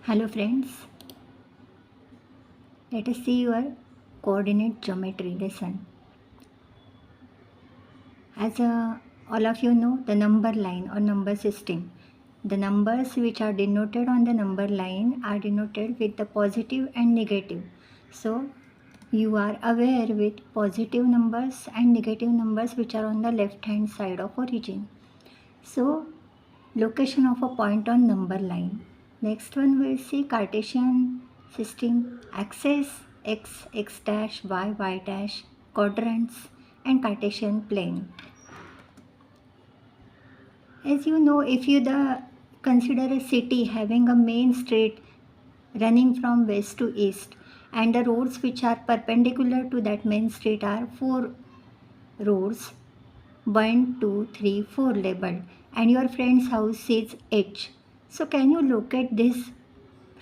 Hello friends, let us see your coordinate geometry lesson. As all of you know, the number line or number system, the numbers which are denoted on the number line are denoted with the positive and negative. So you are aware with positive numbers and negative numbers which are on the left hand side of origin. So location of a point on number line. Next one we'll see Cartesian system, axis x, x dash, y, y dash, quadrants and Cartesian plane. As you know, if you consider a city having a main street running from west to east, and the roads which are perpendicular to that main street are four roads, 1, 2, 3, 4 labeled, and your friend's house is H. So can you locate this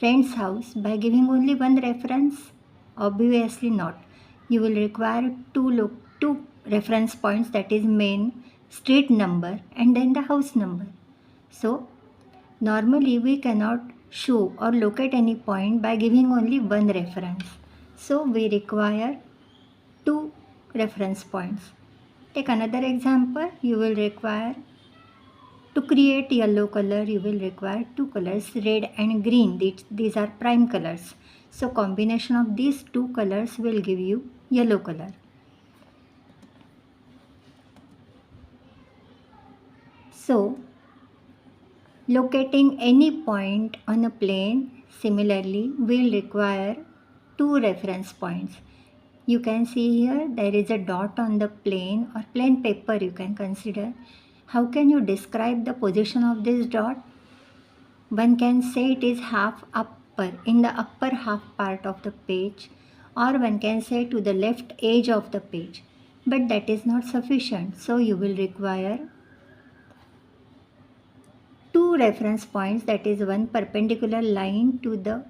friend's house by giving only one reference? Obviously not. You will require two reference points, that is main, street number and then the house number. So normally we cannot show or locate any point by giving only one reference. So we require two reference points. Take another example. You will require to create yellow color, you will require two colors, red and green. These are prime colors. So combination of these two colors will give you yellow color. So locating any point on a plane similarly will require two reference points. You can see here there is a dot on the plane or plain paper you can consider. How can you describe the position of this dot? One can say it is half upper, in the upper half part of the page, or one can say to the left edge of the page. But that is not sufficient. So you will require two reference points, that is one perpendicular line to the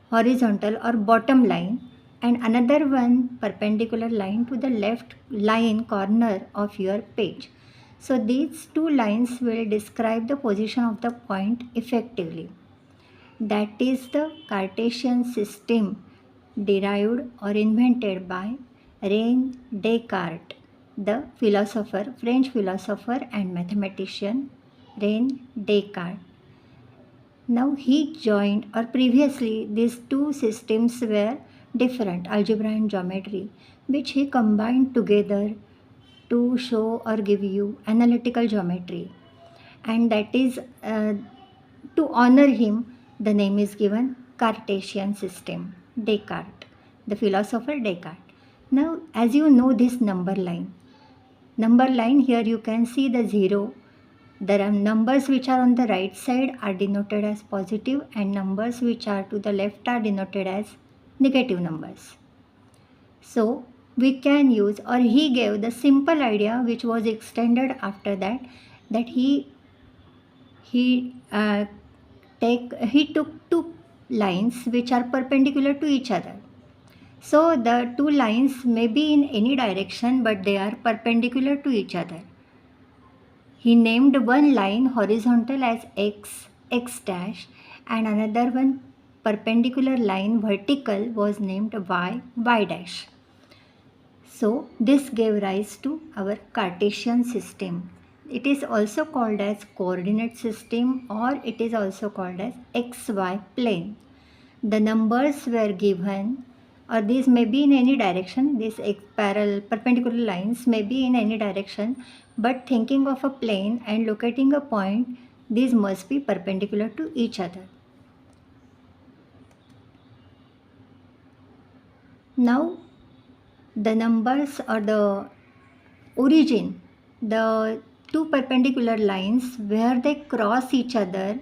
horizontal or bottom line and another one perpendicular line to the left line corner of your page. So these two lines will describe the position of the point effectively. That is the Cartesian system derived or invented by René Descartes, the philosopher, French philosopher and mathematician René Descartes. Now he joined, or previously these two systems were different, algebra and geometry, which he combined together to show or give you analytical geometry. And that is to honor him, the name is given Cartesian system, Descartes, the philosopher Descartes. Now, as you know this number line here you can see the 0. There are numbers which are on the right side are denoted as positive and numbers which are to the left are denoted as negative numbers. So we can use, or he gave the simple idea which was extended after that he took two lines which are perpendicular to each other. So the two lines may be in any direction but they are perpendicular to each other. He named one line horizontal as x, x dash, and another one perpendicular line vertical was named y, y dash. So this gave rise to our Cartesian system. It is also called as coordinate system, or it is also called as XY plane. The numbers were given, or these may be in any direction, these parallel perpendicular lines may be in any direction, but thinking of a plane and locating a point, these must be perpendicular to each other. Now the numbers or the origin, the two perpendicular lines where they cross each other,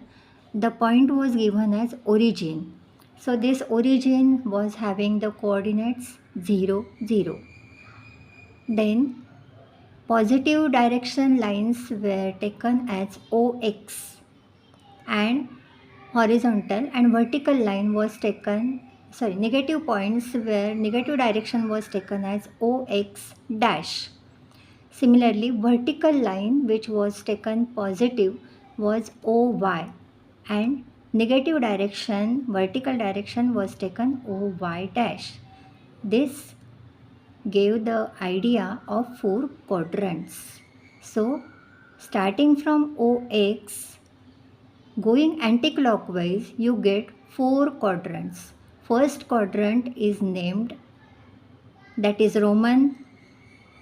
the point was given as origin. So this origin was having the coordinates 0, 0. Then positive direction lines were taken as OX and horizontal and vertical line was taken, negative points where negative direction was taken as OX dash. Similarly, vertical line which was taken positive was OY and negative direction, vertical direction was taken OY dash. This gave the idea of 4 quadrants. So, starting from OX, going anti-clockwise, you get 4 quadrants. First quadrant is named, that is Roman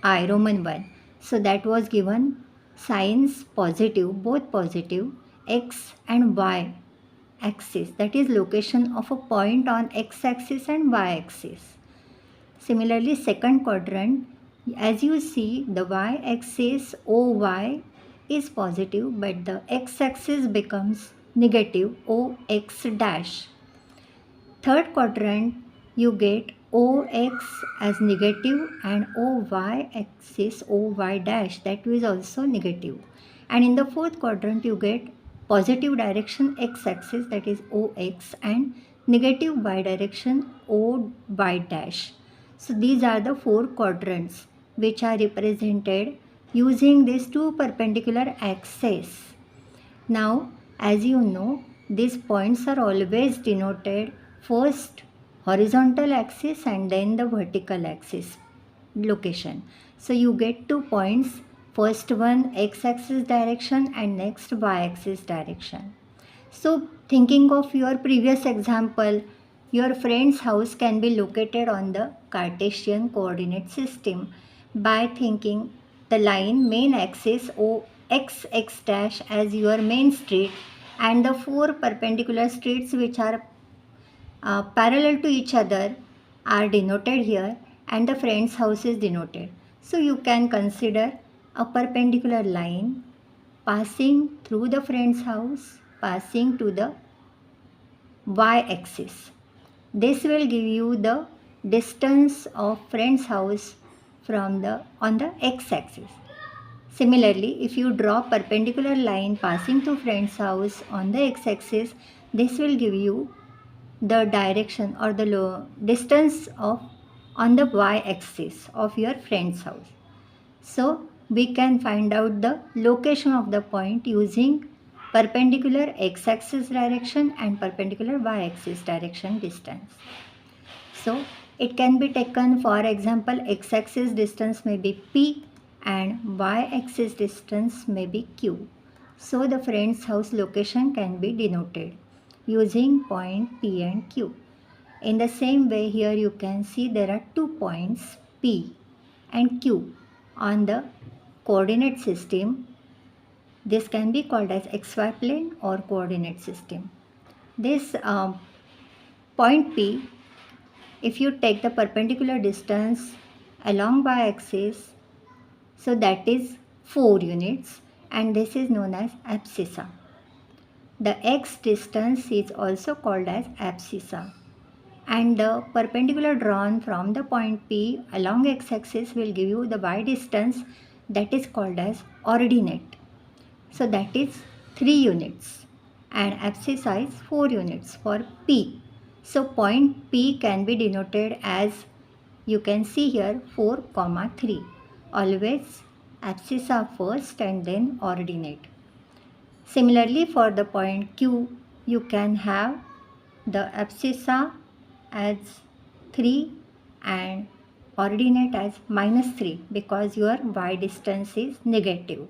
1. So that was given signs positive, both positive, x and y axis, that is location of a point on x axis and y axis. Similarly, second quadrant, as you see, the y axis OY is positive, but the x axis becomes negative OX dash. Third quadrant, you get OX as negative and OY axis OY dash, that is also negative. And in the fourth quadrant, you get positive direction x axis, that is OX, and negative y direction OY dash. So these are the 4 quadrants which are represented using these 2 perpendicular axes. Now, as you know, these points are always denoted first horizontal axis and then the vertical axis location. So you get 2 points, first one x-axis direction and next y-axis direction. So thinking of your previous example, your friend's house can be located on the Cartesian coordinate system by thinking the line main axis OXX dash as your main street and the 4 perpendicular streets which are parallel to each other are denoted here and the friend's house is denoted. So you can consider a perpendicular line passing through the friend's house, passing to the y-axis. This will give you the distance of friend's house from on the x-axis. Similarly, if you draw perpendicular line passing through friend's house on the x-axis, this will give you the direction or the distance of on the y-axis of your friend's house. So we can find out the location of the point using perpendicular x-axis direction and perpendicular y-axis direction distance. So it can be taken, for example, x-axis distance may be P and y-axis distance may be Q. So the friend's house location can be denoted using point P and Q. In the same way, here you can see there are 2 points P and Q on the coordinate system. This can be called as xy plane or coordinate system. This point P, if you take the perpendicular distance along y-axis, so that is 4 units and this is known as abscissa. The x distance is also called as abscissa. And the perpendicular drawn from the point P along x-axis will give you the y distance, that is called as ordinate. So that is 3 units and abscissa is 4 units for P. So point P can be denoted as, you can see here, 4, 3. Always abscissa first and then ordinate. Similarly, for the point Q, you can have the abscissa as 3 and ordinate as -3 because your y distance is negative.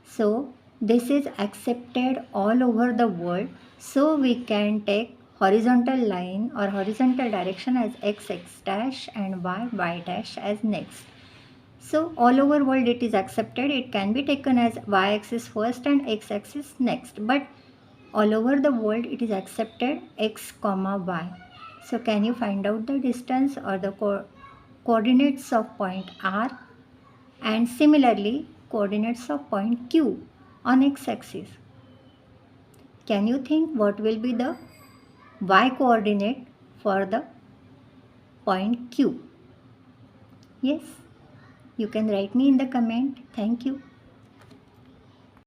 So this is accepted all over the world. So we can take horizontal line or horizontal direction as x dash and y dash as next. So all over world it is accepted. It can be taken as y-axis first and x-axis next. But all over the world it is accepted x, y. So can you find out the distance or the coordinates of point R? And similarly, coordinates of point Q on x-axis. Can you think what will be the y coordinate for the point Q? Yes, you can write me in the comment. Thank you.